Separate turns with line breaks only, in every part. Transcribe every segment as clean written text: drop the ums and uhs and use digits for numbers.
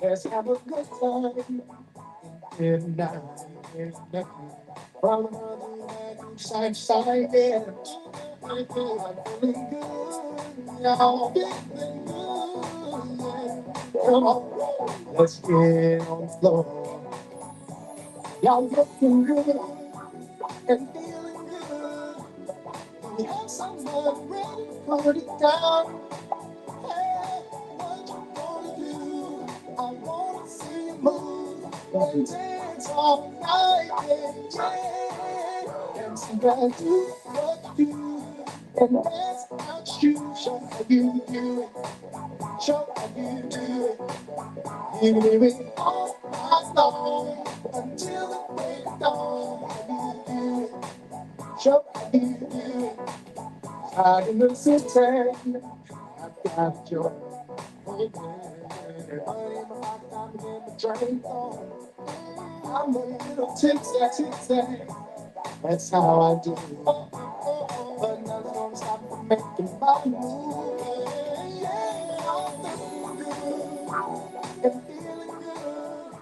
Let's have a good time. Midnight, from another land, side, side, yeah. I'm feeling good, y'all feeling good, yeah. Come on, let's get on the floor. Y'all looking good and feeling good. We have someone ready to put it down. Hey, what you wanna do? I wanna see you move and dance all night, yeah. And see I do what you do, and dance without you. Show how you do it, show how you do it. You do it all night long until the break of dawn. How you do it, show how you do it. Out in the city, I've got your baby. Honey, my heart, I'm in the drink on. I'm a little tipsy, tipsy. That's how I do. But nothing's gonna stop from making my move. Yeah, I'm feeling good and feeling good.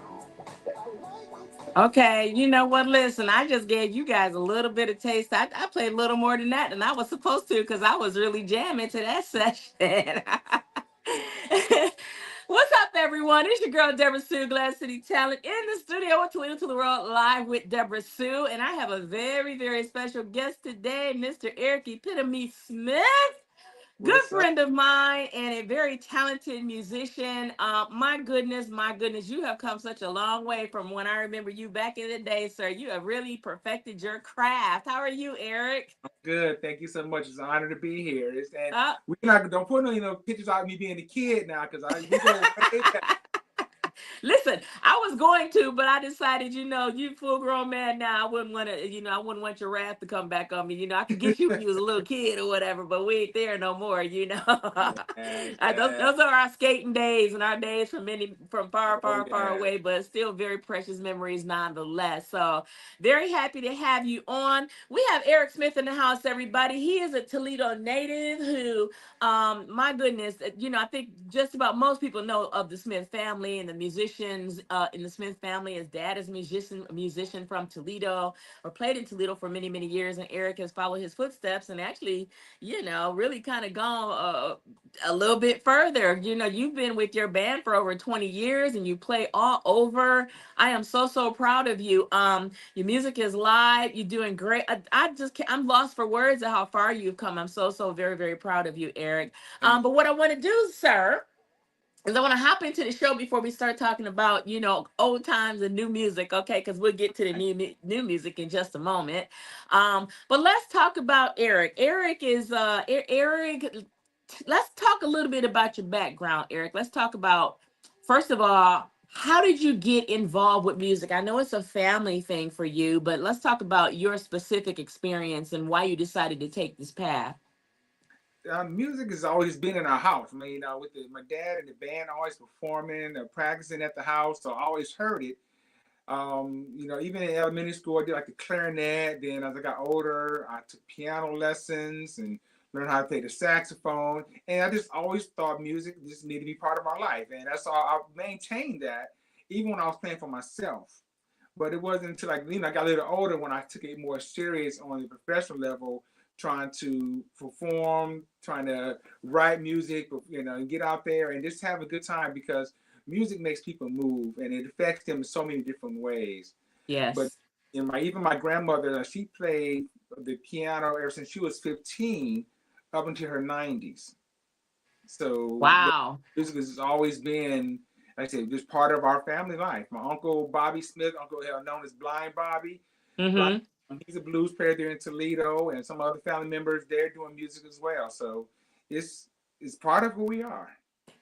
Okay, you know what? Listen, I just gave you guys a little bit of taste. I played a little more than that than I was supposed to because I was really jamming to that session. What's up, everyone? It's your girl, DebraSue, Glass City Talent, in the studio with Toledo to the World, live with DebraSue. And I have a very, very special guest today, Mr. Eric Epitome Smith. Good
What's up?
friend of mine and a very talented musician. My goodness, you have come such a long way from when I remember you back in the day, sir. You have really perfected your craft. How are you, Eric?
Good. Thank you so much. It's an honor to be here. And
Uh,
we not don't put no pictures out of me being a kid now because I we go way back.
Listen, I was going to, but I decided, you full grown man now. I wouldn't want to, I wouldn't want your wrath to come back on me. I could get you when you was a little kid or whatever, but we ain't there no more.
Yes, yes.
Those are our skating days and our days from far,
Oh
far, far
yeah.
away, but still very precious memories nonetheless. So very happy to have you on. We have Eric Smith in the house, everybody. He is a Toledo native who my goodness, I think just about most people know of the Smith family and the musicians in the Smith family. His dad is a musician from Toledo, or played in Toledo for many, many years, and Eric has followed his footsteps and actually, really kind of gone a little bit further. You've been with your band for over 20 years and you play all over. I am so, so proud of you. Your music is live. You're doing great. I just can't, I'm lost for words at how far you've come. I'm so, so very, very proud of you, Eric.
Thank
But what I want to do, sir, is I want to hop into the show before we start talking about, old times and new music, okay? Because we'll get to the new music in just a moment. But let's talk about Eric. Eric. Let's talk a little bit about your background, Eric. Let's talk about, first of all, how did you get involved with music? I know it's a family thing for you, but let's talk about your specific experience and why you decided to take this path.
you. Music has always been in our house. I mean, with my dad and the band always performing, practicing at the house, so I always heard it. Even in elementary school, I did like the clarinet. Then as I got older, I took piano lessons and learned how to play the saxophone. And I just always thought music just needed to be part of my life. And that's all I maintained that even when I was playing for myself. But it wasn't until I got a little older when I took it more serious on the professional level, trying to perform, trying to write music, and get out there and just have a good time because music makes people move and it affects them in so many different ways. But
Yes.
even my grandmother, she played the piano ever since she was 15 up until her 90s. So yeah,
Wow.
music has always been, like I said, just part of our family life. My uncle Bobby Smith, uncle known as Blind Bobby, Blind,
Mm-hmm.
he's a blues player there in Toledo, and some other family members they're doing music as well. So it's it's part of who we are.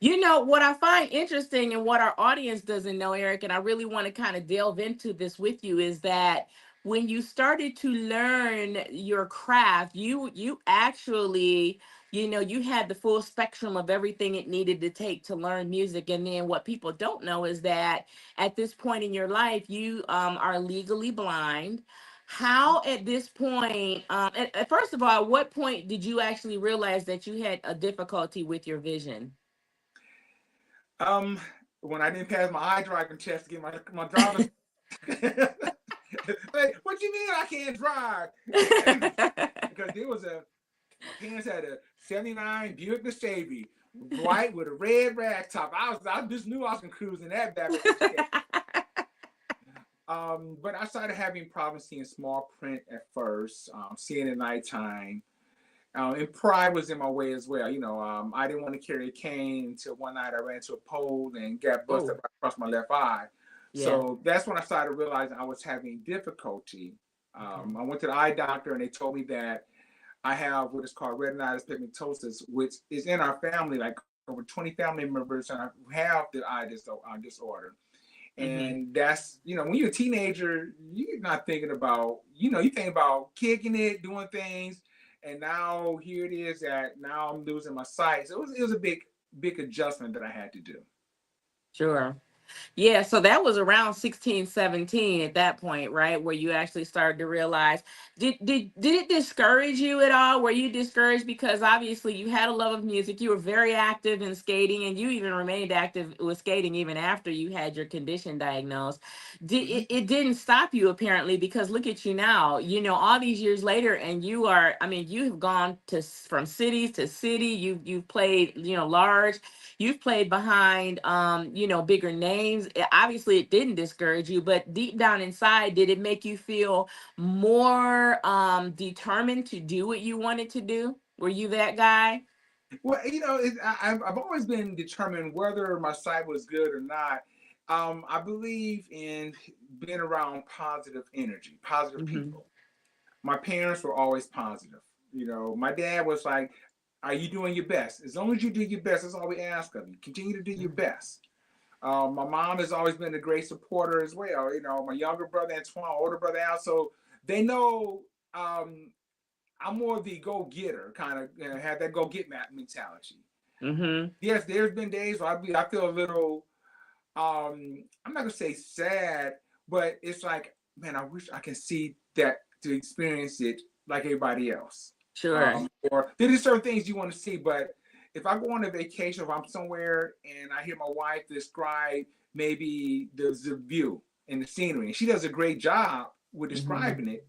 What I find interesting and what our audience doesn't know, Eric, and I really want to kind of delve into this with you, is that when you started to learn your craft, you actually, you had the full spectrum of everything it needed to take to learn music. And then what people don't know is that at this point in your life, you are legally blind. How at this point, first of all, at what point did you actually realize that you had a difficulty with your vision?
Um, when I didn't pass my eye driving test to get my driver's. Like, what you mean I can't drive? Because there was my parents had a '79 Buick Mercedes, white with a red rag top. I just knew I was gonna cruise in that bad boy. But I started having problems seeing small print at first, seeing at nighttime. And pride was in my way as well. I didn't want to carry a cane until one night I ran into a pole and got busted
Oh,
across my left eye.
yeah.
So that's when I started realizing I was having difficulty.
Okay.
I went to the eye doctor and they told me that I have what is called retinitis pigmentosus, which is in our family, like over 20 family members have the eye disorder.
Mm-hmm.
And that's, when you're a teenager, you're not thinking about, you think about kicking it, doing things. And now here it is that now I'm losing my sight. So it was a big adjustment that I had to do.
Sure. Yeah, so that was around 16, 17 at that point, right? Where you actually started to realize, did it discourage you at all? Were you discouraged because obviously you had a love of music, you were very active in skating, and you even remained active with skating even after you had your condition diagnosed. It didn't stop you apparently, because look at you now, all these years later, and you are, I mean, you have gone from cities to city, you've played, large. You've played behind, bigger names. Obviously, it didn't discourage you, but deep down inside, did it make you feel more determined to do what you wanted to do? Were you that guy?
Well, I've always been determined whether my sight was good or not. I believe in being around positive energy, positive
Mm-hmm.
people. My parents were always positive. My dad was like, "Are you doing your best? As long as you do your best, that's all we ask of you. Continue to do your best." My mom has always been a great supporter as well. My younger brother Antoine, older brother Al, so they know I'm more of the go getter kind of, have that go get mentality.
Mm-hmm.
Yes, there's been days where I feel a little, I'm not gonna say sad, but it's like, man, I wish I can see that to experience it like everybody else.
Sure.
Or there's certain things you want to see, but if I go on a vacation, if I'm somewhere and I hear my wife describe maybe the view and the scenery, and she does a great job with
Mm-hmm.
describing it,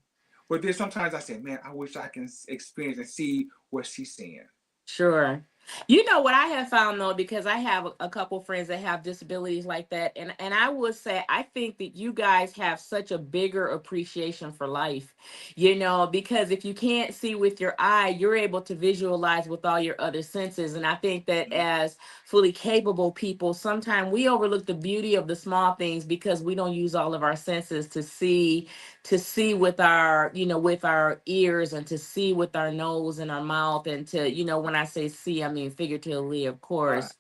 but there's sometimes I say, man, I wish I can experience and see what she's seeing.
Sure. You know what I have found though, because I have a couple friends that have disabilities like that, and I would say I think that you guys have such a bigger appreciation for life, because if you can't see with your eye, you're able to visualize with all your other senses, and I think that as fully capable people, sometimes we overlook the beauty of the small things because we don't use all of our senses to see with our with our ears, and to see with our nose and our mouth, and to when I say see, I mean figuratively, of
Right.
course.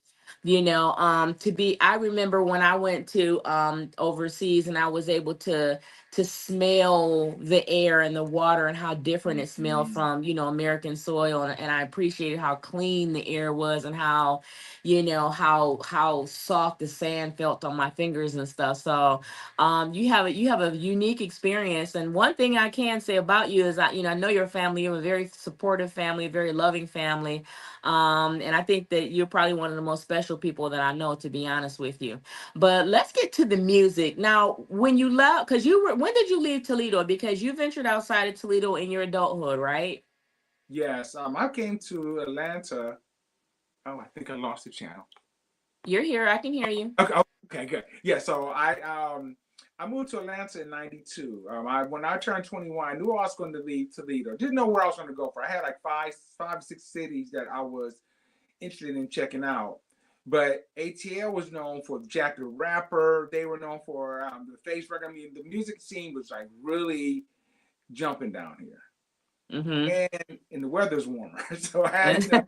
To be I remember when I went to overseas, and I was able to smell the air and the water, and how different it smelled
Mm-hmm.
from American soil, and I appreciated how clean the air was, and how how soft the sand felt on my fingers and stuff. So you have a unique experience, and one thing I can say about you is that I know your family. You're a very supportive family, a very loving family, and I think that you're probably one of the most special people that I know, to be honest with you. But let's get to the music now. When you left, because when did you leave Toledo? Because you ventured outside of Toledo in your adulthood, right?
Yes. I came to Atlanta. Oh, I think I lost the channel.
You're here. I can hear you.
Okay, oh, okay, good. Yeah, so I moved to Atlanta in '92. When I turned 21, I knew I was going to leave Toledo. Didn't know where I was going to go for. I had like five, 6 cities that I was interested in checking out. But ATL was known for Jack the Rapper. They were known for the face record. I mean, the music scene was like really jumping down here,
Mm-hmm.
and the weather's warmer. So I had,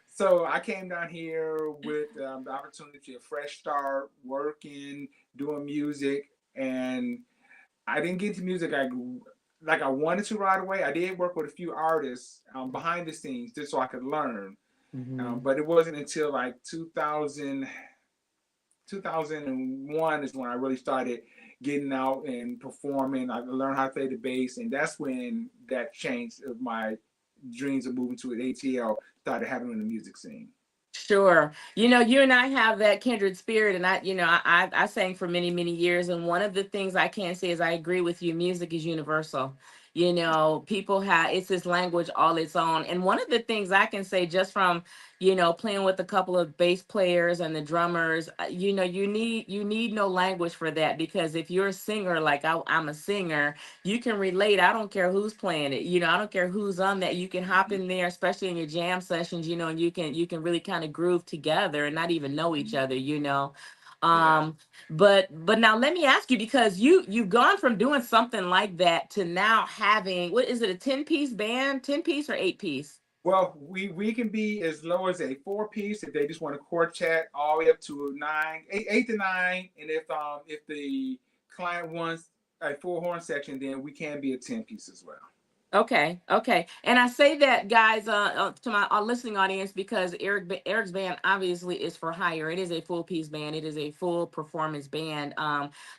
so I came down here with the opportunity of fresh start, working, doing music, and I didn't get into music like I wanted to right away. I did work with a few artists behind the scenes just so I could learn,
Mm-hmm.
but it wasn't until like 2001 is when I really started getting out and performing. I learned how to play the bass, and that's when that changed of my dreams of moving to an ATL started happening in the music scene.
Sure. You know, you and I have that kindred spirit, and I sang for many, many years, and one of the things I can say is I agree with you. Music is universal. You know, people have it's this language all its own, and one of the things I can say just from playing with a couple of bass players and the drummers, you need no language for that, because if you're a singer, like I'm a singer, you can relate. I don't care who's playing it. I don't care who's on that. You can hop in there, especially in your jam sessions, and you can really kind of groove together and not even know each
Mhm.
other.
Yeah.
Um, but now let me ask you, because you've gone from doing something like that to now having, what is it, a 10-piece band, 10-piece or 8-piece?
Well, we can be as low as a four piece if they just want a quartet, all the way up to nine, eight to nine, and if the client wants a full horn section, then we can be a 10-piece as well.
Okay, okay. And I say that, guys, to my listening audience, because Eric's band obviously is for hire. It is a full piece band. It is a full performance band.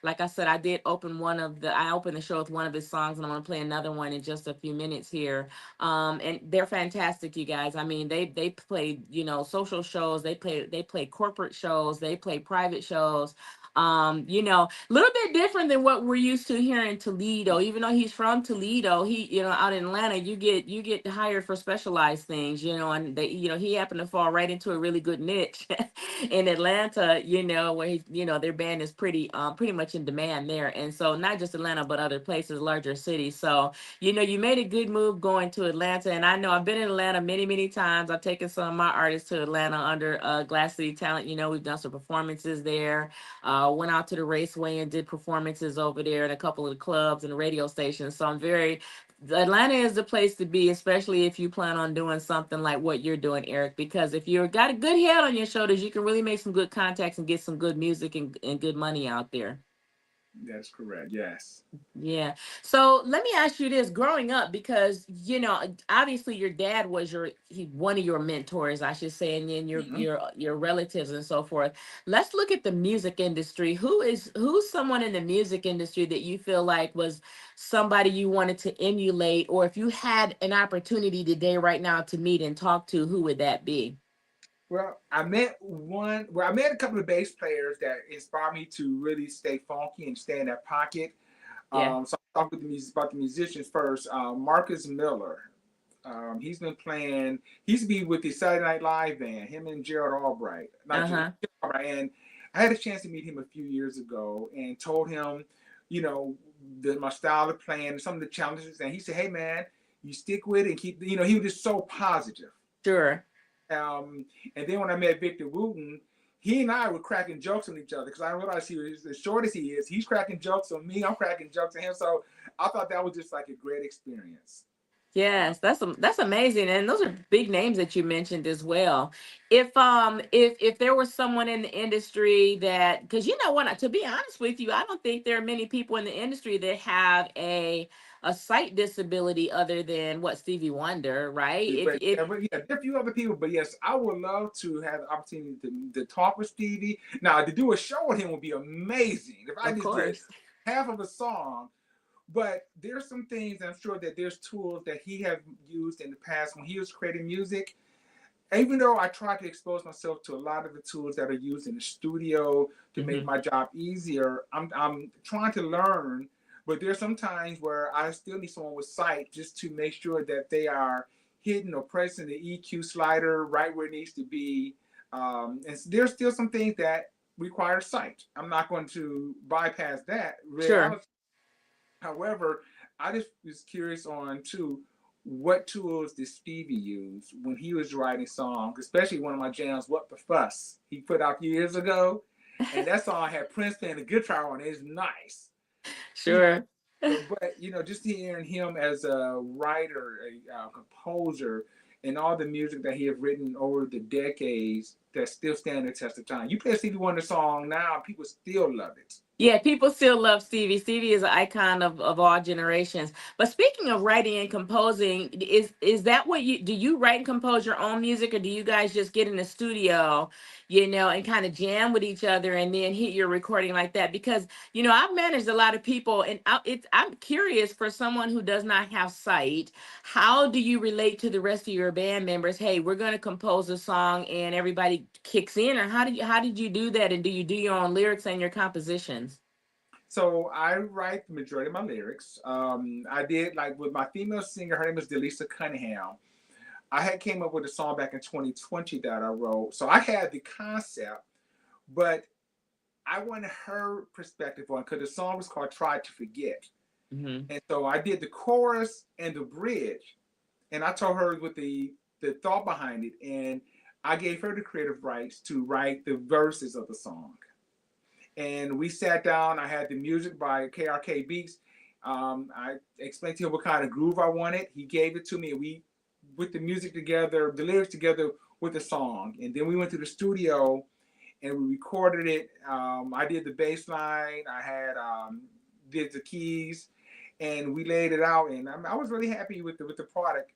Like I said, I opened the show with one of his songs, and I'm gonna play another one in just a few minutes here. And they're fantastic, you guys. I mean, they play, social shows. They play corporate shows. They play private shows. A little bit different than what we're used to here in Toledo. Even though he's from Toledo, out in Atlanta, you get hired for specialized things, and he happened to fall right into a really good niche in Atlanta, where their band is pretty much in demand there. And so not just Atlanta, but other places, larger cities. So, you made a good move going to Atlanta. And I know I've been in Atlanta many, many times. I've taken some of my artists to Atlanta under Glass City Talent. We've done some performances there. Went out to the raceway and did performances over there in a couple of the clubs and radio stations. So Atlanta is the place to be, especially if you plan on doing something like what you're doing, Eric, because if you've got a good head on your shoulders, you can really make some good contacts and get some good music and good money out there.
That's correct. Yes.
Yeah. So let me ask you this: growing up, because obviously your dad was one of your mentors, I should say, and then your
Mhm.
your your relatives and so forth. Let's look at the music industry. Who's someone in the music industry that you feel like was somebody you wanted to emulate, or if you had an opportunity today, right now, to meet and talk to, who would that be?
Well, I met a couple of bass players that inspired me to really stay funky and stay in that pocket.
Yeah.
So I'll talk with about the musicians first. Marcus Miller. He's been playing. He used to be with the Saturday Night Live band. Him and Gerald Albright. Not
Uh
Gerald
huh.
Albright. And I had a chance to meet him a few years ago and told him, you know, my style of playing, some of the challenges. And he said, "Hey man, you stick with it and keep." He was just so positive.
Sure.
Um, and then when I met Victor Wooten, he and I were cracking jokes on each other because I realized he was as short as he is. He's cracking jokes on me. I'm cracking jokes on him. So I thought that was just like a great experience.
Yes, that's amazing, and those are big names that you mentioned as well. If there was someone in the industry that, because what, to be honest with you, I don't think there are many people in the industry that have a sight disability other than what, Stevie Wonder, right? If
But
if
yeah, there are a few other people. But yes, I would love to have the opportunity to talk with Stevie. Now, to do a show with him would be amazing. If I
Of
just did
course.
half of a song, but there's some things I'm sure that there's tools that he have used in the past when he was creating music. Even though I try to expose myself to a lot of the tools that are used in the studio to make
Hmm.
my job easier, I'm trying to learn. But there's some times where I still need someone with sight just to make sure that they are hidden or pressing the EQ slider right where it needs to be. And there's still some things that require sight. I'm not going to bypass that
Sure.
reality. However, I just was curious on too, what tools did Stevie use when he was writing songs, especially one of my jams, "What the Fuss," he put out years ago, and that song had Prince playing the guitar on it. It's nice, you know.
Sure.
But just hearing him as a writer, a composer, and all the music that he had written over the decades, that still stand the test of time. You play a Stevie Wonder song now, people still love it.
Yeah, people still love Stevie. Stevie is an icon of all generations. But speaking of writing and composing, is that what you do? You write and compose your own music, or do you guys just get in the studio, and kind of jam with each other and then hit your recording like that? Because I've managed a lot of people, and I'm curious, for someone who does not have sight, how do you relate to the rest of your band members? Hey, we're going to compose a song, and everybody kicks in, or how did you do that? And do you do your own lyrics and your compositions?
So I write the majority of my lyrics. I did, like, with my female singer, her name is Delisa Cunningham. I had came up with a song back in 2020 that I wrote. So I had the concept, but I wanted her perspective on, because the song was called "Try to Forget,"
Hmm.
and so I did the chorus and the bridge, and I told her with the thought behind it, and I gave her the creative rights to write the verses of the song. And we sat down. I had the music by KRK Beats. I explained to him what kind of groove I wanted. He gave it to me, and we put the music together, the lyrics together with the song. And then we went to the studio and we recorded it. I did the bass line. I had did the keys, and we laid it out. And I was really happy with the product.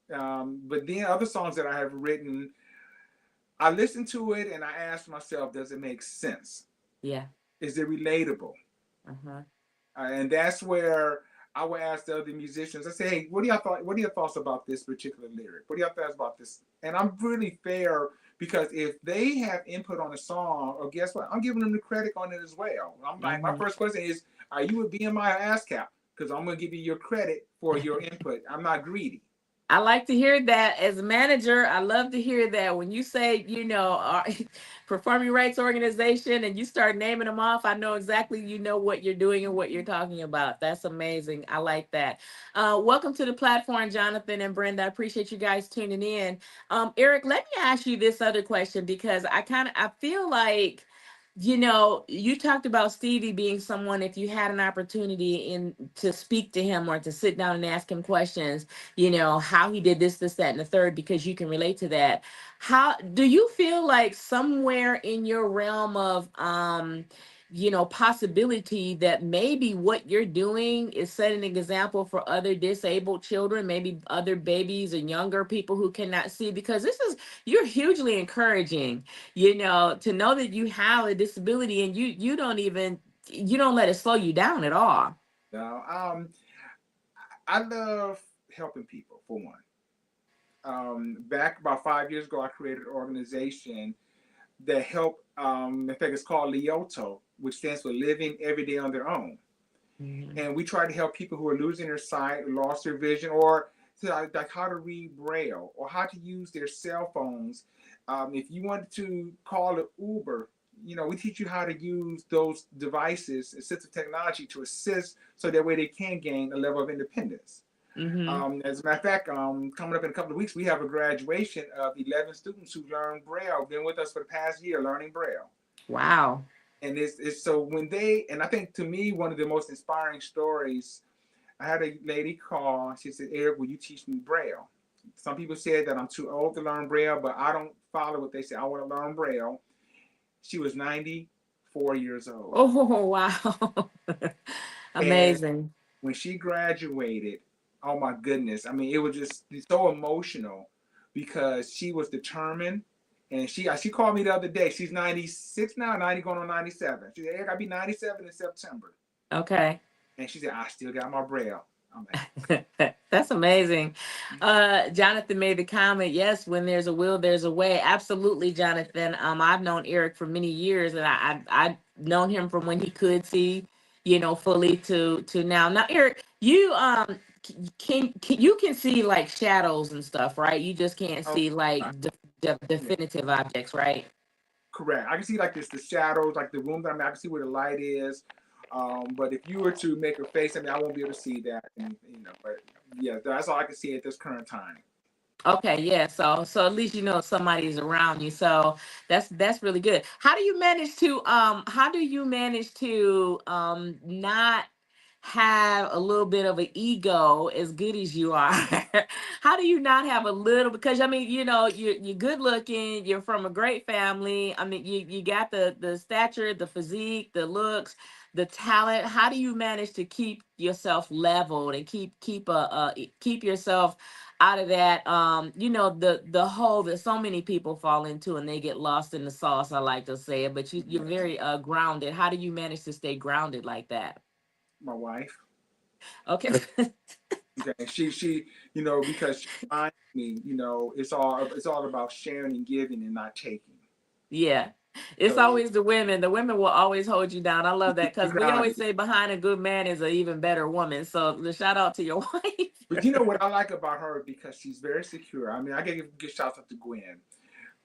But then other songs that I have written, I listened to it and I asked myself, does it make sense?
Yeah.
Is it relatable?
Uh-huh.
And that's where I would ask the other musicians. I say, hey, what do y'all thought? What are your thoughts about this particular lyric? What do y'all thoughts about this? And I'm really fair, because if they have input on a song, or guess what, I'm giving them the credit on it as well. I'm like, my
Hmm.
first question is, are you a BMI or ASCAP? Because I'm gonna give you your credit for your input. I'm not greedy.
I like to hear that as a manager. I love to hear that when you say, performing rights organization, and you start naming them off, I know exactly what you're doing and what you're talking about. That's amazing. I like that. Welcome to the platform, Jonathan and Brenda. I appreciate you guys tuning in. Eric, let me ask you this other question, because I feel like you talked about Stevie being someone, if you had an opportunity to speak to him or to sit down and ask him questions, how he did this, that, and the third, because you can relate to that. How do you feel like somewhere in your realm of possibility, that maybe what you're doing is setting an example for other disabled children, maybe other babies and younger people who cannot see? Because you're hugely encouraging, to know that you have a disability, and you don't let it slow you down at all.
Now, I love helping people, for one. Back about 5 years ago, I created an organization that help. In fact, it's called Leoto, which stands for Living Every Day on Their Own.
Mhm.
And we try to help people who are losing their sight, lost their vision, or like how to read Braille, or how to use their cell phones. If you wanted to call an Uber, we teach you how to use those devices, assistive technology, to assist, so that way they can gain a level of independence.
Mhm.
As a matter of fact, coming up in a couple of weeks, we have a graduation of 11 students who learn Braille, been with us for the past year learning Braille.
Wow.
And it's so when and I think, to me, one of the most inspiring stories, I had a lady call. She said, Eric, will you teach me Braille? Some people said that I'm too old to learn Braille, but I don't follow what they say. I want to learn Braille. She was 94 years old.
Oh, wow.
And
Amazing.
when she graduated, oh my goodness. I mean, it was just so emotional, because she was determined. And she called me the other day. She's 96 now, 90 going on 97. She said, Eric, I'll be 97 in September.
Okay.
And she said, I still got my Braille. I'm like,
That's amazing. Jonathan made the comment, yes, when there's a will, there's a way. Absolutely, Jonathan. I've known Eric for many years, and I've known him from when he could see, fully, to now. Now, Eric, you you can see like shadows and stuff, right? You just can't
oh,
see like
yeah,
definitive objects, right?
correct. I can see like the shadows, like the room that I'm in. I can see where the light is. But if you were to make a face, I mean, I won't be able to see that. And, but yeah, that's all I can see at this current time.
Okay, yeah. So at least somebody's around you. So that's really good. How do you manage to not have a little bit of an ego as good as you are? How do you not have a little, because I mean, you're good looking, you're from a great family. I mean, you got the stature, the physique, the looks, the talent. How do you manage to keep yourself leveled and keep yourself out of that, the hole that so many people fall into and they get lost in the sauce, I like to say it, but you're very grounded. How do you manage to stay grounded like that?
My wife.
Okay.
Okay. She, because she reminds me, it's all about sharing and giving and not taking.
Yeah. It's
So
always the women. The women will always hold you down. I love that because we
guys,
always say behind a good man is an even better woman. So the shout out to your
but
wife.
you know what I like about her because she's very secure. I mean, I gotta give shouts out to Gwen.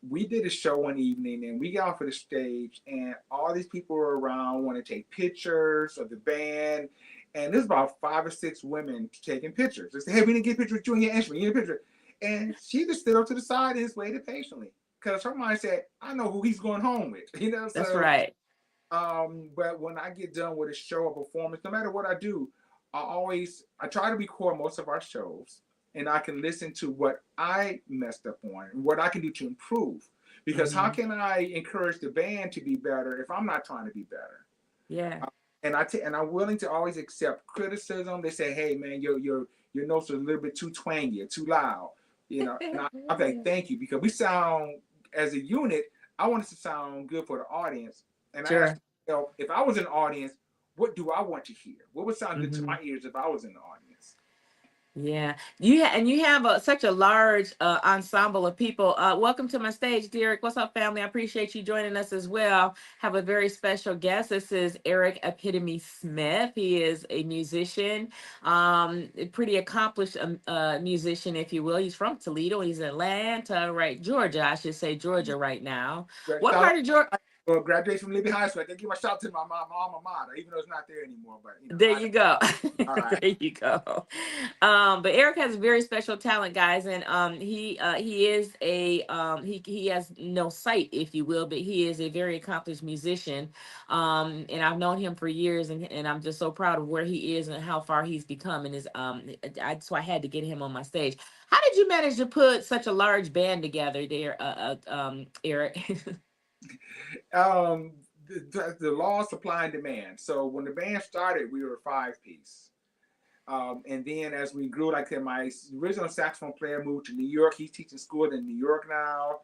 We did a show one evening and we got off of the stage and all these people were around want to take pictures of the band. And there's about 5 or 6 women taking pictures. They said, hey, we didn't get a picture with you and your instrument. You need a picture. And she just stood up to the side and just waited patiently. Because her mind said, I know who he's going home with.
That's
So
right.
but when I get done with a show or performance, no matter what I do, I try to record most of our shows, and I can listen to what I messed up on and what I can do to improve. Because how
Hmm.
can I encourage the band to be better if I'm not trying to be better?
Yeah.
Uh, and I'm willing to always accept criticism. They say, "Hey, man, your notes are a little bit too twangy or too loud," And I'm like, "Thank you," because we sound as a unit. I want us to sound good for the audience, and I ask
Sure.
myself, if I was in the audience, what do I want to hear? What would sound good to
Hmm.
my ears if I was in the audience?
Yeah, and you have such a large ensemble of people. Welcome to my stage, Derek. What's up, family? I appreciate you joining us as well. Have a very special guest. This is Eric Epitome Smith. He is a musician, a pretty accomplished musician, if you will. He's from Toledo. He's in Atlanta, right? Georgia, I should say Georgia right now. What
Shout
part of Georgia?
out, well, graduated from Liberty High School. I can give my shout out to my alma mater, even though it's not there anymore. But
There
I know.
you go.
All right.
There you go. But Eric has very special talent, guys, and he is he has no sight, if you will, but he is a very accomplished musician. And I've known him for years, and I'm just so proud of where he is and how far he's become. And so I had to get him on my stage. How did you manage to put such a large band together, there, Eric?
Um, the law of supply and demand. So when the band started, we were a 5 piece. And then as we grew, like I said, my original saxophone player moved to New York. He's teaching school in New York now.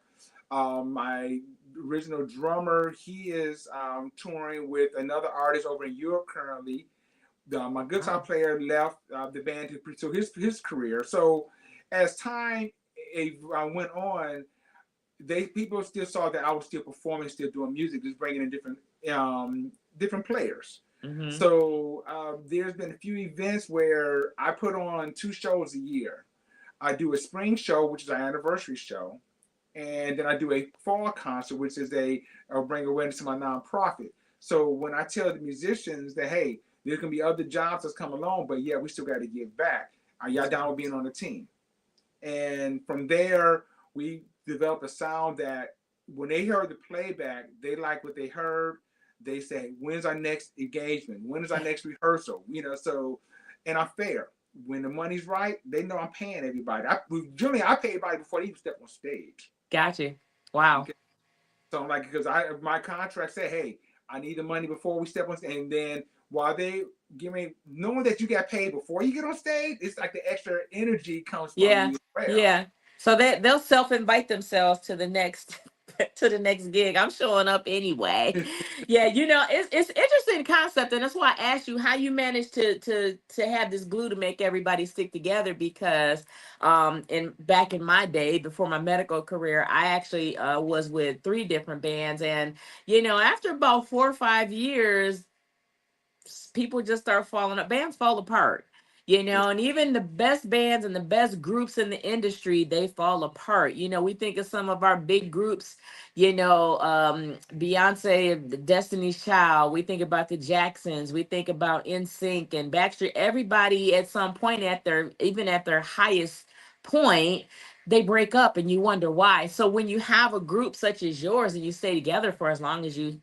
My original drummer, he is touring with another artist over in Europe currently. My guitar
Wow.
player left the band to pursue his career. So as time went on, they people still saw that I was still performing, still doing music, just bringing in different players.
Mm-hmm.
So there's been a few events where I put on 2 shows a year. I do a spring show, which is our anniversary show, and then I do a fall concert, which is a bring awareness to my nonprofit. So when I tell the musicians that, hey, there's gonna be other jobs that's come along, but yeah, we still got to give back. Are y'all
That's
down with being on the team? And from there, we developed a sound that when they heard the playback, they like what they heard. They say, when's our next engagement? When is our next rehearsal? So, and I'm fair. When the money's right, they know I'm paying everybody. Generally, I pay everybody before they even step on stage.
Gotcha. Wow.
Okay. So I'm like, because my contract said, hey, I need the money before we step on stage. And then while they give me, knowing that you got paid before you get on stage, it's like the extra energy comes from
Yeah,
you as well.
yeah. So they'll self-invite themselves to the next to the next gig. I'm showing up anyway. Yeah, it's interesting concept, and that's why I asked you how you managed to have this glue to make everybody stick together. Because in back in my day, before my medical career, I actually was with 3 different bands, and after about 4 or 5 years, people just start falling up. Bands fall apart, and even the best bands and the best groups in the industry, they fall apart. We think of some of our big groups, Beyonce, Destiny's Child. We think about the Jacksons. We think about NSYNC and Backstreet. Everybody at some point, even at their highest point, they break up and you wonder why. So when you have a group such as yours and you stay together for as long as you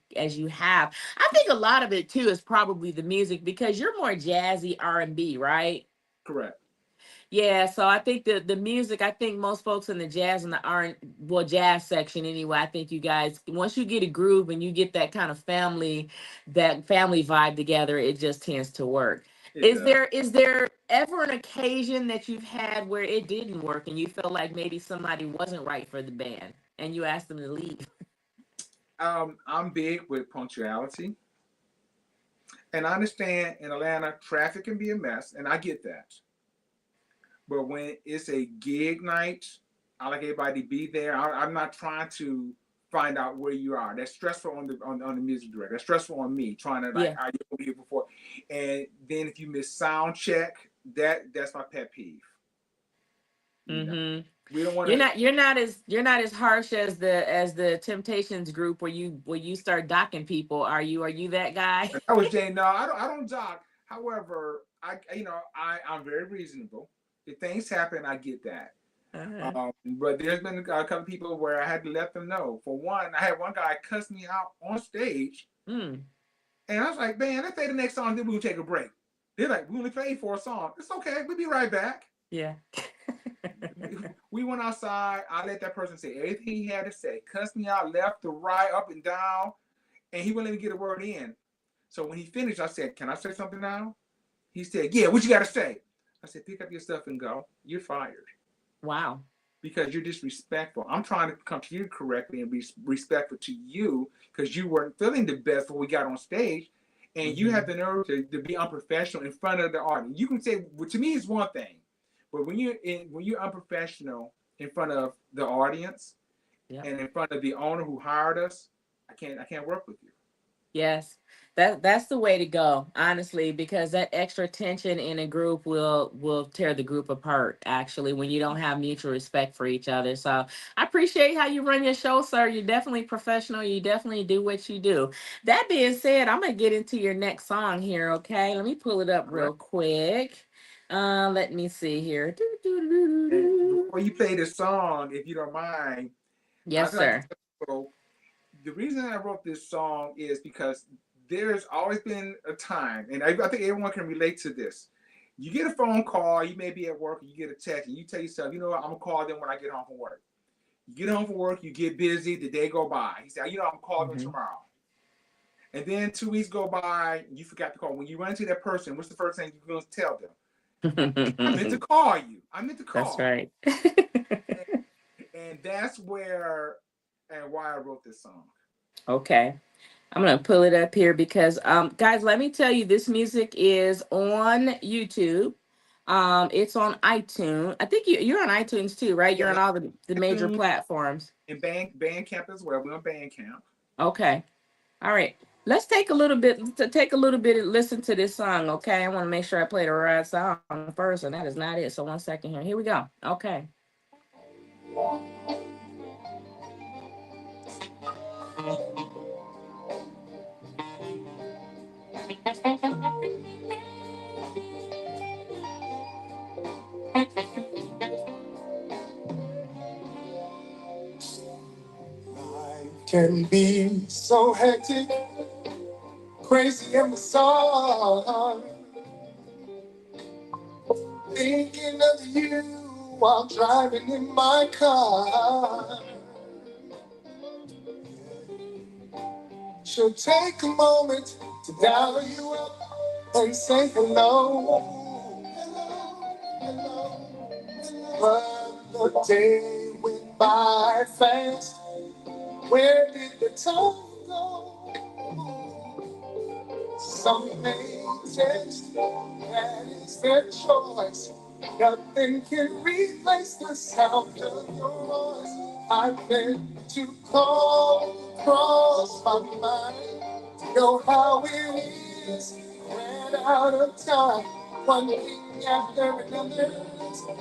have, I think a lot of it too is probably the music because you're more jazzy R&B, right?
Correct.
Yeah, so I think the music, I think most folks in the jazz and the R, well, jazz section anyway, I think you guys, once you get a groove and you get that family vibe together, it just tends to work.
It does.
Is there ever an occasion that you've had where it didn't work and you felt like maybe somebody wasn't right for the band and you asked them to leave?
I'm big with punctuality, and I understand in Atlanta traffic can be a mess, and I get that. But when it's a gig night, I like everybody to be there. I'm not trying to find out where you are. That's stressful on the music director. That's stressful on me trying to like,
Yeah.
are you over here before? And then if you miss sound check, that's my pet peeve. You know,
Mm-hmm.
we don't want to.
You're not as harsh as the Temptations group where you start docking people. Are you that guy?
I was saying no. I don't jock. However, I'm very reasonable. If things happen, I get that.
Uh-huh.
But there's been a couple of people where I had to let them know. For one, I had one guy cuss me out on stage,
Mm.
and I was like, "Man, let's play the next song, then we'll take a break." They're like, "We only played for a song. It's okay. We'll be right back."
Yeah.
We went outside. I let that person say everything he had to say. Cussed me out left to right, up and down, and he wouldn't even get a word in. So when he finished, I said, "Can I say something now?" He said, "Yeah, what you got to say?" I said, "Pick up your stuff and go. You're fired."
Wow.
Because you're disrespectful. I'm trying to come to you correctly and be respectful to you because you weren't feeling the best when we got on stage, and you have the nerve to be unprofessional in front of the audience. You can say, well, to me, it's one thing, but when you're unprofessional in front of the audience
Yep.
and in front of the owner who hired us, I can't work with you.
Yes. That's the way to go, honestly, because that extra tension in a group will tear the group apart, actually, when you don't have mutual respect for each other. So I appreciate how you run your show, sir. You're definitely professional. You definitely do what you do. That being said, I'm gonna get into your next song here, okay? Let me pull it up
All right.
real quick. Let me see here.
And before you play the song, if you don't mind,
Yes,
I'd like to
sir.
tell people the reason I wrote this song is because there's always been a time, and I think everyone can relate to this. You get a phone call, you may be at work, and you get a text, and you tell yourself, you know what, I'm gonna call them when I get home from work. You get home from work, you get busy, the day go by. You say, you know, I'm gonna call them
Mhm.
tomorrow. And then 2 weeks go by, you forgot to call. When you run into that person, what's the first thing you're gonna tell them? I meant to call you. I meant to
That's
call.
right.
And, and that's where and why I wrote this song.
Okay. I'm gonna pull it up here because guys, let me tell you, this music is on YouTube. It's on iTunes. I think you're on iTunes too, right? You're
Yeah,
on all the major
iTunes
platforms.
and Bandcamp as well. We're on Bandcamp.
Okay. All right. Let's take a little bit to take a little bit and listen to this song, okay? I want to make sure I play the right song first, and that is not it. So 1 second here. Here we go. Okay.
Life can be so hectic, crazy and bizarre. Thinking of you while driving in my car. She'll take a moment to dial you up and say hello. Hello, hello, hello. But the day went by fast. Where did the time go? Some may text, that is their choice. Nothing can replace the sound of your voice. I meant to call across my mind to know how it is. Ran out of time, one thing after another.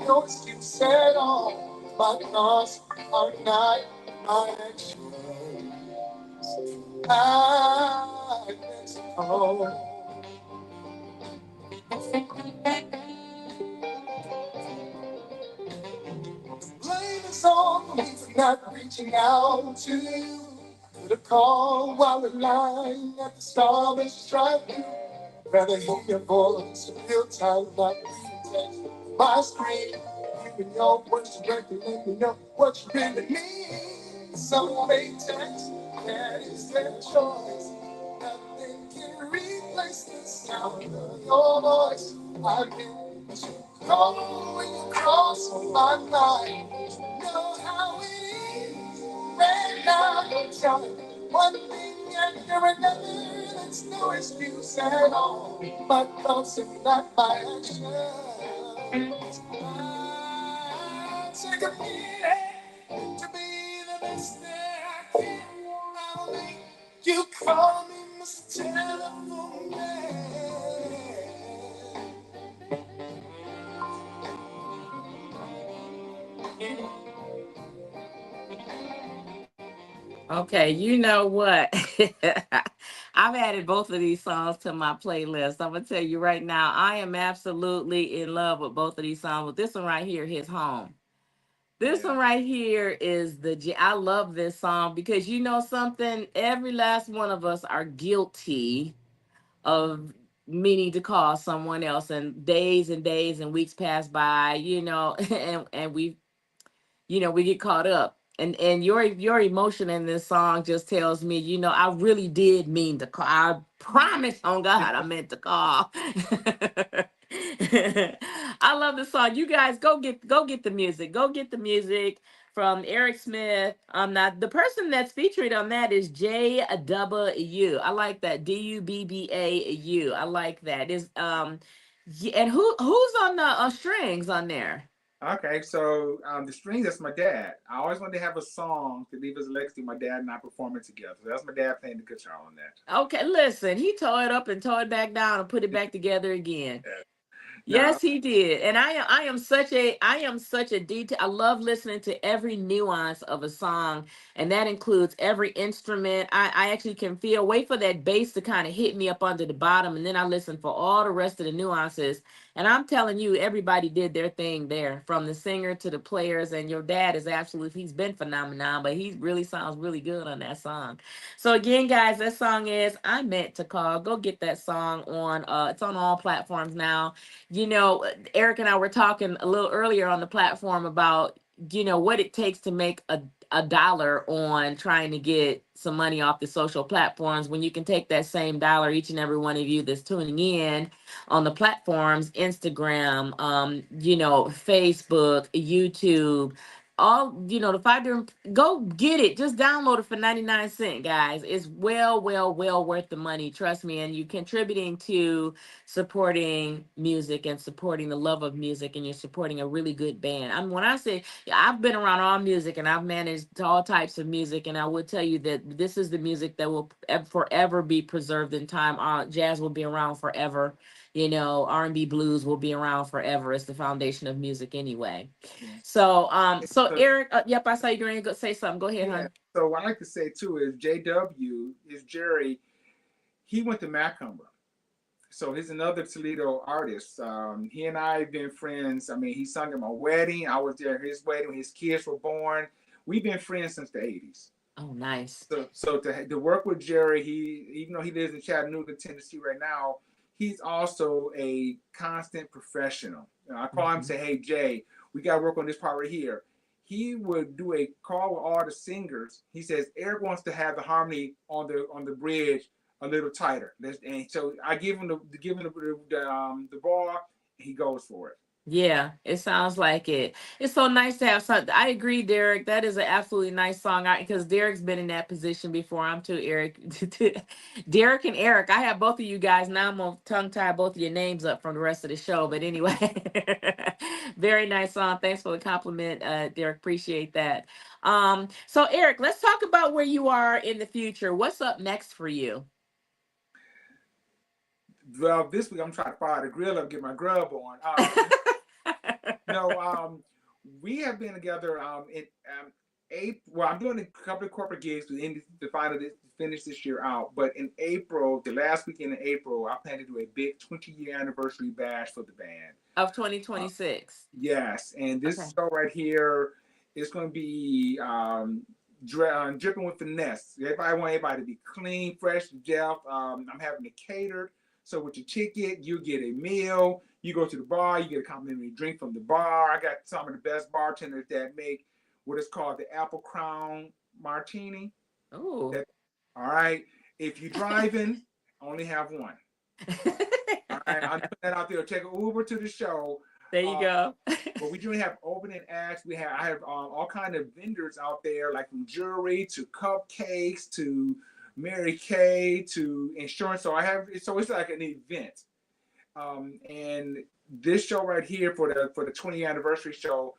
No excuse at all. My thoughts are not my actions. I meant to call. Blame Not reaching out to you. Put a call while we're lying at the Starbucks strike. Rather hear your voice in real time, not text my screen. Hearing your voice directly, let me know what you really need. Some may text, that is their choice. Nothing can replace the sound of your voice. I get to call when you cross my mind. Know how it is. Right now, you're trying one thing after another. That's no excuse at all. My thoughts are not my actions. I take a minute to be the best that I can. I'll make you call me Mr. Telephone Man.
Okay, you know what? I've added both of these songs to my playlist. I'm gonna tell you right now, I am absolutely in love with both of these songs. But this one right here hits home. This
Yeah.
one right here is I love this song because you know something. Every last one of us are guilty of meaning to call someone else, and days and weeks pass by. And we get caught up. And your emotion in this song just tells me, I really did mean to call. I promise on God I meant to call. I love the song. You guys go get the music. Go get the music from Eric Smith. Not the person that's featured on that is JW. I like that. DUBBAU. I like that. Is and who's on the strings on there?
Okay, so the strings, that's my dad. I always wanted to have a song to leave as a legacy. My dad and I performing together. So that's my dad playing the guitar on that.
Okay, listen, he tore it up and tore it back down and put it back together again.
Yeah. Now,
Yes, he did. And I am such a detail. I love listening to every nuance of a song, and that includes every instrument. I actually can feel wait for that bass to kind of hit me up under the bottom, and then I listen for all the rest of the nuances. And I'm telling you, everybody did their thing there, from the singer to the players. And your dad is absolutely, he's been phenomenal, but he really sounds really good on that song. So again, guys, that song is I Meant to Call. Go get that song on it's on all platforms now. Eric and I were talking a little earlier on the platform about, what it takes to make a dollar on trying to get some money off the social platforms when you can take that same dollar, each and every one of you that's tuning in on the platforms, Instagram, Facebook, YouTube, all, the five different, go get it. Just download it for 99 cents, guys. It's well worth the money. Trust me. And you contributing to supporting music and supporting the love of music, and you're supporting a really good band. When I say I've been around all music and I've managed all types of music, and I would tell you that this is the music that will forever be preserved in time. Jazz will be around forever. R&B blues will be around forever. It's the foundation of music anyway.
yeah.
So
So,
Eric, yep, I saw you going to say something. Go ahead,
yeah.
hon.
So what I like to say too is JW is Jerry. He went to Macumber. So he's another Toledo artist. He and I have been friends. I mean, he sung at my wedding. I was there at his wedding when his kids were born. We've been friends since the 80s.
Oh, nice.
So to work with Jerry, he, even though he lives in Chattanooga, Tennessee right now, he's also a constant professional. I call him and
Mhm.
say, "Hey Jay, we got to work on this part right here." He would do a call with all the singers. He says Eric wants to have the harmony on the bridge a little tighter. And so I give him the ball. He goes for it.
Yeah, it sounds like it. It's so nice to have something. I agree, Derek. That is an absolutely nice song. Because Derek's been in that position before. I'm too, Eric. Derek and Eric. I have both of you guys. Now I'm gonna tongue tie both of your names up from the rest of the show. But anyway, very nice song. Thanks for the compliment, Derek. Appreciate that. So Eric, let's talk about where you are in the future. What's up next for you?
Well, this week I'm trying to fire the grill up, get my grub on. No, we have been together in April. Well, I'm doing a couple of corporate gigs to finish this year out. But in April, the last weekend in April, I plan to do a big 20-year anniversary bash for the band.
Of
Uh,
2026.
yes, and this
Okay.
show right here It's going to be dripping with finesse. Everybody want everybody to be clean, fresh, Jeff. I'm having it catered. So with your ticket, you get a meal. You go to the bar, you get a complimentary drink from the bar. I got some of the best bartenders that make what is called the Apple Crown Martini.
Oh.
All right. If you're driving, only have one. All right. I'm putting that out there. Take an Uber to the show.
There you go.
But we do have opening acts. I have all kind of vendors out there, like from jewelry to cupcakes to Mary Kay to insurance. So it's like an event. And this show right here for the 20th anniversary show,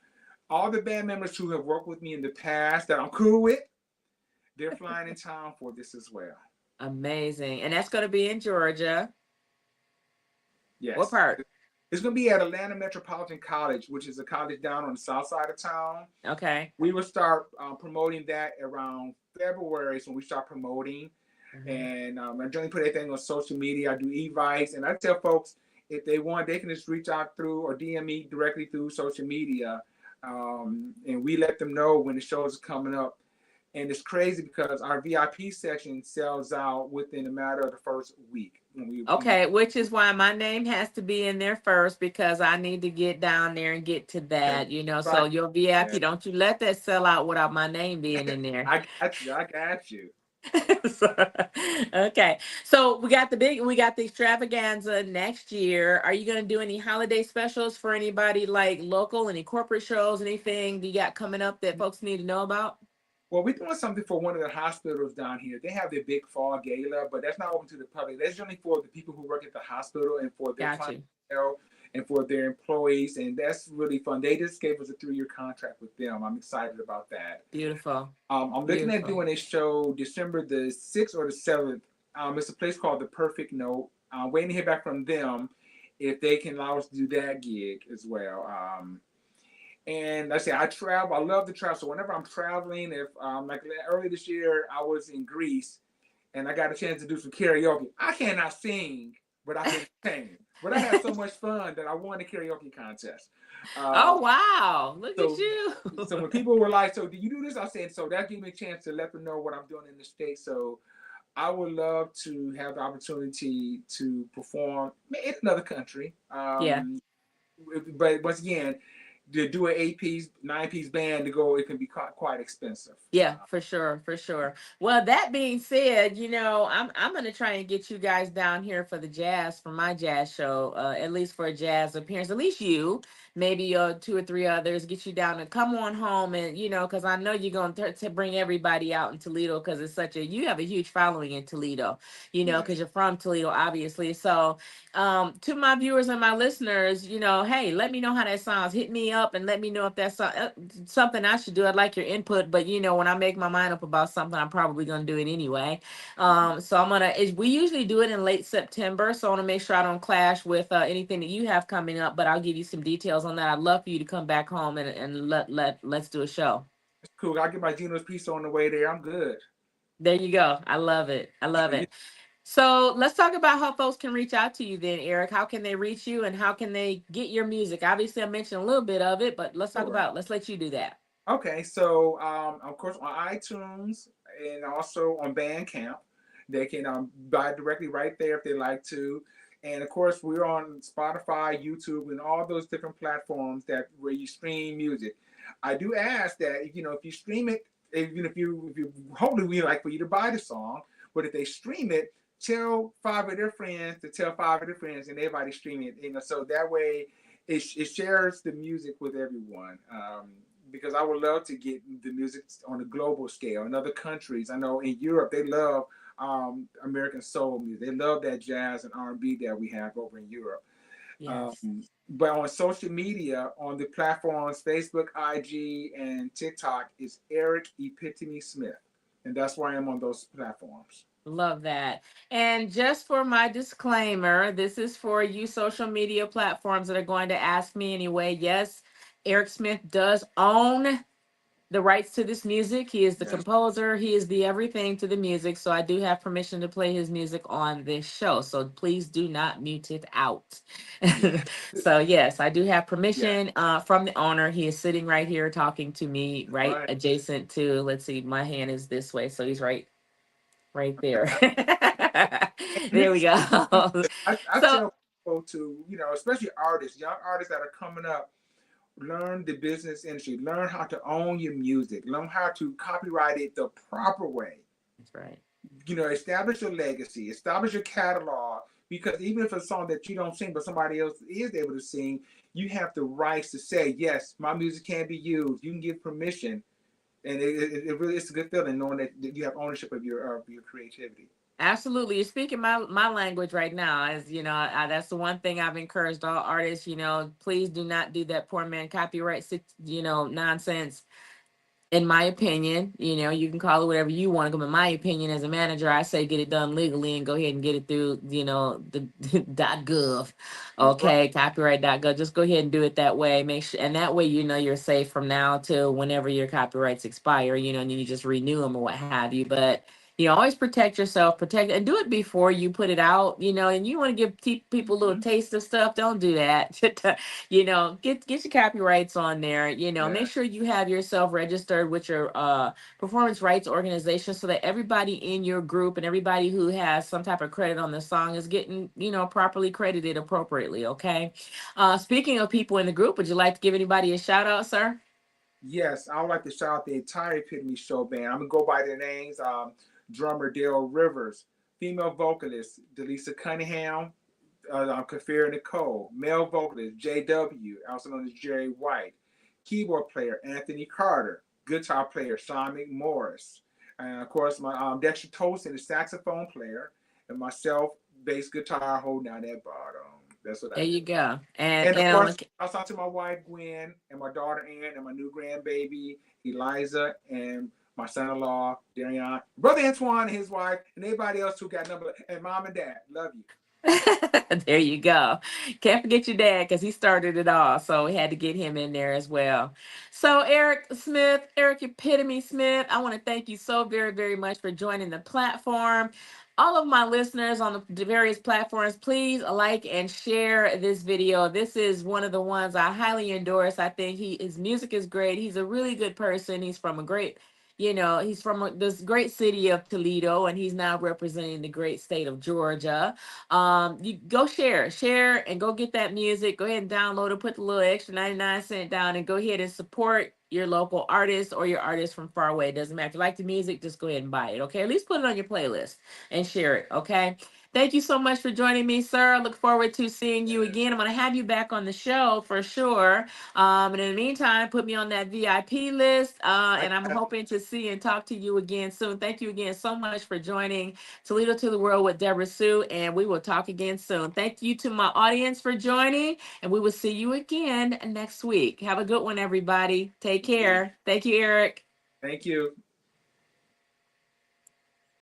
all the band members who have worked with me in the past that I'm cool with, they're flying in town for this as well.
Amazing. And that's going to be in Georgia.
Yes.
What part?
It's going to be at Atlanta Metropolitan College, which is a college down on the south side of town.
Okay.
We will start promoting that around February. So we start promoting. Mm-hmm. And I generally put everything on social media. I do evites. And I tell folks, if they want, they can just reach out through or DM me directly through social media. And we let them know when the shows are coming up. And it's crazy because our VIP section sells out within a matter of the first week.
Which is why my name has to be in there first, because I need to get down there and get to that, Right. So your VIP, Don't you let that sell out without my name being in there.
I got you.
Okay. So we got the extravaganza next year. Are you going to do any holiday specials for anybody like local, any corporate shows, anything you got coming up that folks need to know about?
Well, we're doing something for one of the hospitals down here. They have their big fall gala, but that's not open to the public. That's only for the people who work at the hospital and for their clientele and for their employees. And that's really fun. They just gave us a 3-year contract with them. I'm excited about that.
Beautiful.
I'm looking at doing a show December the 6th or the 7th. It's a place called The Perfect Note. I'm waiting to hear back from them if they can allow us to do that gig as well. And like I say, I travel. I love to travel. So whenever I'm traveling, if like early this year, I was in Greece, and I got a chance to do some karaoke. I cannot sing, but I can sing. But I had so much fun that I won the karaoke contest.
Oh wow! Look at you.
So when people were like, "So do you do this?" I said, "So that gave me a chance to let them know what I'm doing in the States." So I would love to have the opportunity to perform in another country. But once again, to do an 8-piece, 9-piece band to go, it can be quite expensive.
Yeah, for sure. Well, that being said, I'm gonna try and get you guys down here for my jazz show, at least for a jazz appearance. At least you, maybe 2 or 3 others, get you down and come on home, and because I know you're going to bring everybody out in Toledo, because you have a huge following in Toledo, because you're from Toledo, obviously. So, to my viewers and my listeners, hey, let me know how that sounds. Hit me up and let me know if that's something I should do. I'd like your input, but when I make my mind up about something, I'm probably going to do it anyway. So we usually do it in late September. So I want to make sure I don't clash with anything that you have coming up, but I'll give you some details on that. I'd love for you to come back home and let's do a show.
That's cool. I'll get my Gino's piece on the way there. I'm good.
There you go. I love it. So let's talk about how folks can reach out to you then, Eric. How can they reach you and how can they get your music? Obviously, I mentioned a little bit of it, but let's let you do that.
Okay, so of course on iTunes and also on Bandcamp, they can buy directly right there if they like to. And of course, we're on Spotify, YouTube, and all those different platforms where you stream music. I do ask that if you stream it, even if you hopefully we like for you to buy the song, but if they stream it, tell 5 of their friends to tell 5 of their friends, and everybody stream it. So that way, it shares the music with everyone. Because I would love to get the music on a global scale in other countries. I know in Europe they love American soul music. They love that jazz and R&B that we have over in Europe.
Yes.
But on social media, on the platforms Facebook, IG, and TikTok, is Eric Epitome Smith, and that's why I'm on those platforms.
Love that. And just for my disclaimer, this is for you social media platforms that are going to ask me anyway. Yes, Eric Smith does own the rights to this music. He is the
Yes.
composer. He is the everything to the music. So I do have permission to play his music on this show. So please do not mute it out.
Yeah.
So yes, I do have
Yeah.
permission from the owner. He is sitting right here talking to me, right
Right.
adjacent to. Let's see, my hand is this way, so he's right there.
And
There we
this is,
go.
I
So
tell people to, especially artists, young artists that are coming up, learn the business industry, learn how to own your music, learn how to copyright it the proper way.
that's right.
Establish your legacy, establish your catalog. Because even if it's a song that you don't sing, but somebody else is able to sing, you have the rights to say, yes, my music can be used. You can give permission, and it really is a good feeling knowing that you have ownership of your creativity.
Absolutely. You're speaking my language right now. As you know, that's the one thing I've encouraged all artists, please do not do that poor man copyright, nonsense. In my opinion, you can call it whatever you want to. But in my opinion, as a manager, I say get it done legally and go ahead and get it through, the .gov.
Right.
Okay, copyright.gov. Just go ahead and do it that way. Make sure, and that way, you're safe from now till whenever your copyrights expire. And then you just renew them or what have you. But always protect yourself, protect, and do it before you put it out. And you want to give people a little
Mhm.
taste of stuff. Don't do that. Get your copyrights on there. Make
Yeah.
sure you have yourself registered with your performance rights organization so that everybody in your group and everybody who has some type of credit on the song is getting properly credited appropriately. Okay. Speaking of people in the group, would you like to give anybody a shout out, sir?
Yes, I would like to shout out the entire Epitome Show band. I'm gonna go by their names: drummer Dale Rivers, female vocalist Delisa Cunningham, Kafir Nicole, male vocalist JW, also known as Jerry White, keyboard player Anthony Carter, guitar player Sean McMorris, and of course my Dexter Tolson, the saxophone player, and myself, bass guitar holding down that bottom. That's what I
There
do.
you go. And
And of
and on
course,
the
I talk to my wife Gwen and my daughter Ann and my new grandbaby Eliza and my son-in-law Darian, brother Antoine and his wife, and everybody else who got number, and mom and dad. Love you.
there you go. Can't forget your dad because he started it all. So we had to get him in there as well. So, Eric Epitome Smith, I want to thank you so very, very much for joining the platform. All of my listeners on the various platforms, please like and share this video. This is one of the ones I highly endorse. I think his music is great. He's a really good person. He's from this great city of Toledo, and he's now representing the great state of Georgia. You go share and go get that music. Go ahead and download it, put the little extra 99 cent down, and go ahead and support your local artist or your artist from far away. It doesn't matter. If you like the music, just go ahead and buy it. Okay. At least put it on your playlist and share it. Okay. Thank you so much for joining me, sir. I look forward to seeing you again. I'm going to have you back on the show for sure. And in the meantime, put me on that VIP list.
I
And I'm
got
hoping to see and talk to you again soon. Thank you again so much for joining Toledo to the World with DebraSue, and we will talk again soon. Thank you to my audience for joining, and we will see you again next week. Have a good one, everybody. Take
you.
care. Thank you, Eric.
Thank you.